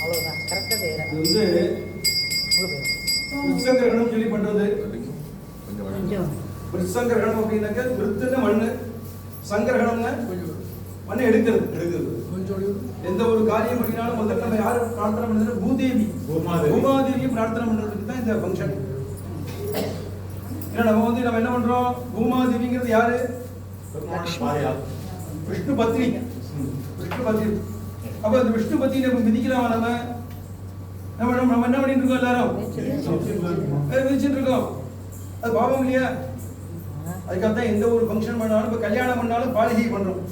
அவ்வளவுதான் கரெக்டா செய்யறேன். இது வந்து விருட்சங்கிரகணம் சொல்லி பண்றது. விருட்சங்கிரகணம் அப்படின்னாக்க விருத்துன்னு மண்ணு, சங்கிரகணம்னா மண்ணை எடுக்கிறது. எந்த ஒரு காரியம் பண்ணினாலும் முதல்ல நம்ம யாரும் பிரார்த்தனை பண்றது? பூதேவி, பூமாதேவியை பிரார்த்தனை பண்றதுக்கு தான் இந்த ஃபங்க்ஷன். ஏன்னா நம்ம வந்து நம்ம என்ன பண்றோம்? பூமாதேவிங்கிறது யாரு? விஷ்ணு பத்னி. விஷ்ணு பத்னி. அப்ப அந்த விஷ்ணு பத்தியை நம்ம மிதிக்கலாம். நம்ம நம்ம என்ன பண்ணிட்டு இருக்கோம்? எல்லாரும் மிதிச்சுட்டு இருக்கோம். அது பாவம் இல்லையா? அதுக்காகத்தான் எந்த ஒரு ஃபங்க்ஷன் பண்ணாலும், இப்ப கல்யாணம் பண்ணாலும் பாலிகை பண்றோம்.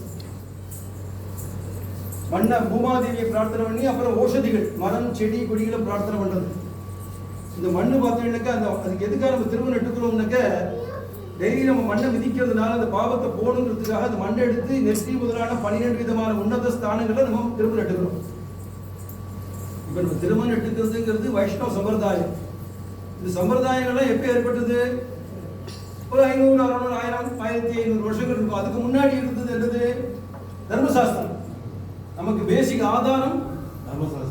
மண்ண பூமாதேவியை பிரார்த்தனை பண்ணி அப்புறம் ஓஷதிகள், மரம் செடி கொடிகளை பிரார்த்தனை பண்றது. இந்த மண்ணு பார்த்தீங்கன்னாக்கா அந்த அதுக்கு எதுக்காக நம்ம திரும்ப நட்டுக்கிறோம்னாக்க, டெய்லி நம்ம மண்ணை மிதிக்கிறதுனால அந்த பாவத்தை போகணுங்கிறதுக்காக அந்த மண்ணை எடுத்து நெற்றி முதலான 12 விதமான உன்னத ஸ்தானங்களை நம்ம திரும்ப நட்டுக்கிறோம். இப்ப நம்ம திரும்ப நட்டுக்கிறதுங்கிறது வைஷ்ணவ சம்பிரதாயம். இந்த சம்பிரதாயங்கள்லாம் எப்ப ஏற்பட்டது? ஒரு 500, 600, 1000, 1500 வருஷங்கள் இருக்கும். அதுக்கு முன்னாடி இருந்தது என்னது? தர்மசாஸ்திரம். நமக்கு பேசிக் ஆதாரம்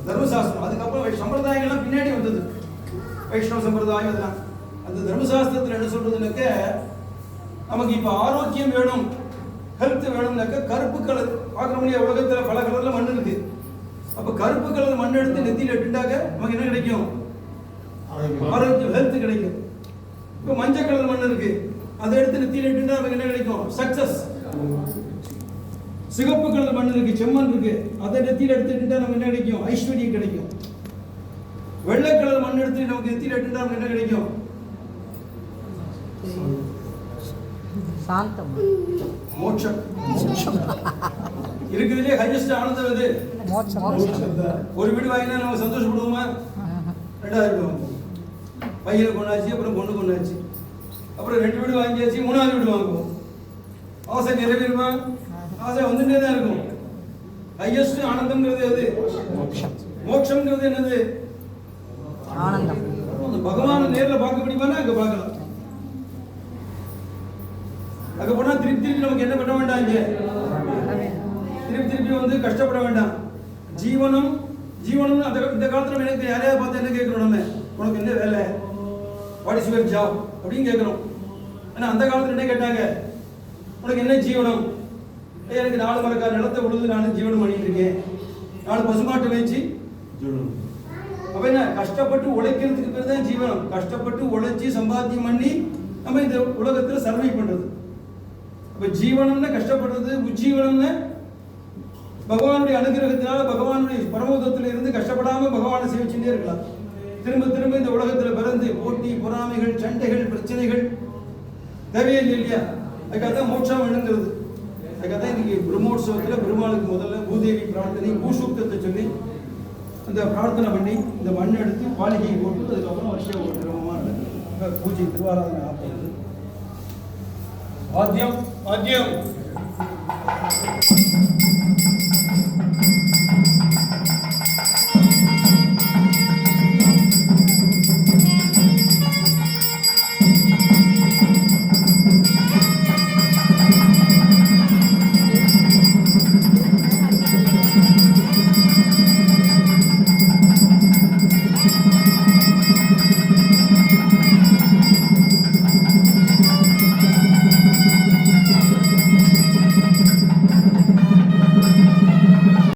தர்மசாஸ்திரம். அதுக்கப்புறம் சம்பிரதாயங்கள்லாம் பின்னாடி வந்தது. வைஷ்ணவ சம்பிரதாயம் அதெல்லாம். அந்த தர்மசாஸ்திரத்தில் என்ன சொல்றதுனாக்க, நமக்கு இப்ப ஆரோக்கியம் வேணும், ஹெல்த் வேணும்னாக்க கருப்பு கலர் பார்க்கக்கூடிய உலகத்துல பல கலர்ல மண் இருக்கு. அப்ப கருப்பு கலர் மண் எடுத்து நெத்தியில இட்டுட்டாக்க நமக்கு என்ன கிடைக்கும்? ஆரோக்கியம், ஹெல்த் கிடைக்கும். இப்ப மஞ்சள் கலர் மண் இருக்கு, அதை எடுத்து நெத்தியில இட்டுட்டா நமக்கு என்ன கிடைக்கும்? சக்சஸ். சிகப்பு கலர் மண் இருக்கு, செம்மண் இருக்கு, அதை நெத்தியில எடுத்துட்டா நமக்கு என்ன கிடைக்கும்? ஐஸ்வர்யம் கிடைக்கும். வெள்ளை கலர் மண் எடுத்து நமக்கு நெத்தியில இட்டுட்டா நமக்கு என்ன கிடைக்கும்? சாந்தம், மோட்சம். இருக்குதுலயே ஹையஸ்ட் ஆனந்தம் எது? மோட்சம். ஒரு வீடு வாங்கினா நம்ம சந்தோஷப்படுவோமா? 2வது வீடு வாங்குவோம். பையனை கொண்டாச்சு, அப்புறம் பொண்ணு கொண்டாச்சு, அப்புறம் 2 வீடு வாங்கியாச்சு, 3வது வீடு வாங்குவோம். ஆசை நிறைவேறுமா? ஆசை வந்துட்டே தான் இருக்கும். ஹையஸ்ட் ஆனந்தம்ங்கிறது எது? மோட்சம்ங்கிறது என்னது? ஆனந்தம். பகவானை நேர்ல பார்க்க முடியுமானா அங்க பார்க்கலாம். அங்க போனா திருப்பி நமக்கு என்ன பண்ண வேண்டாம்? இங்க திருப்பி வந்து கஷ்டப்பட வேண்டாம். ஜீவனம் அந்த இந்த காலத்துல எனக்கு யாரையாவது பார்த்து என்ன கேட்கிறோம்? நம்ம உனக்கு என்ன வேலை, வாட் இஸ் யுவர் ஜாப் அப்படின்னு கேட்கிறோம். ஆனா அந்த காலத்துல என்ன கேட்டாங்க? உனக்கு என்ன ஜீவனம்? எனக்கு 4 மரக்கார நிலத்தை உழுது நானும் ஜீவனம் பண்ணிட்டு இருக்கேன், 4 பசுமாட்டை வச்சு. அப்ப என்ன? கஷ்டப்பட்டு உழைக்கிறதுக்கு பேர் தான் ஜீவனம். கஷ்டப்பட்டு உழைச்சி சம்பாத்தியம் பண்ணி நம்ம இந்த உலகத்துல சர்வை பண்றது. அப்ப ஜீவனம்னா கஷ்டப்படுறது, உஜ்ஜீவனம்னா பகவானுடைய அனுகிரகத்தினால பகவானுடைய பரமோதத்துல இருந்து கஷ்டப்படாம பகவானை சேவிச்சுட்டே இருக்கலாம். திரும்ப இந்த உலகத்துல பிறந்து போட்டி, பொறாமைகள், சண்டைகள், பிரச்சனைகள் தேவையில்லை இல்லையா? அதுக்காக மோட்சம் வேணுங்கிறது. அதுக்காக இன்னைக்கு பிரம்மோற்சவத்துல பெருமாளுக்கு முதல்ல பூதேவி பிரார்த்தனை, பூசூக்தத்தை சொல்லி அந்த பிரார்த்தனை பண்ணி இந்த மண் எடுத்து பாலிகையை போட்டு அதுக்கப்புறம் வருஷம் ஒரு கிரமமாக பூஜை திருவாராதனை ஆகிறது. வாத்தியம்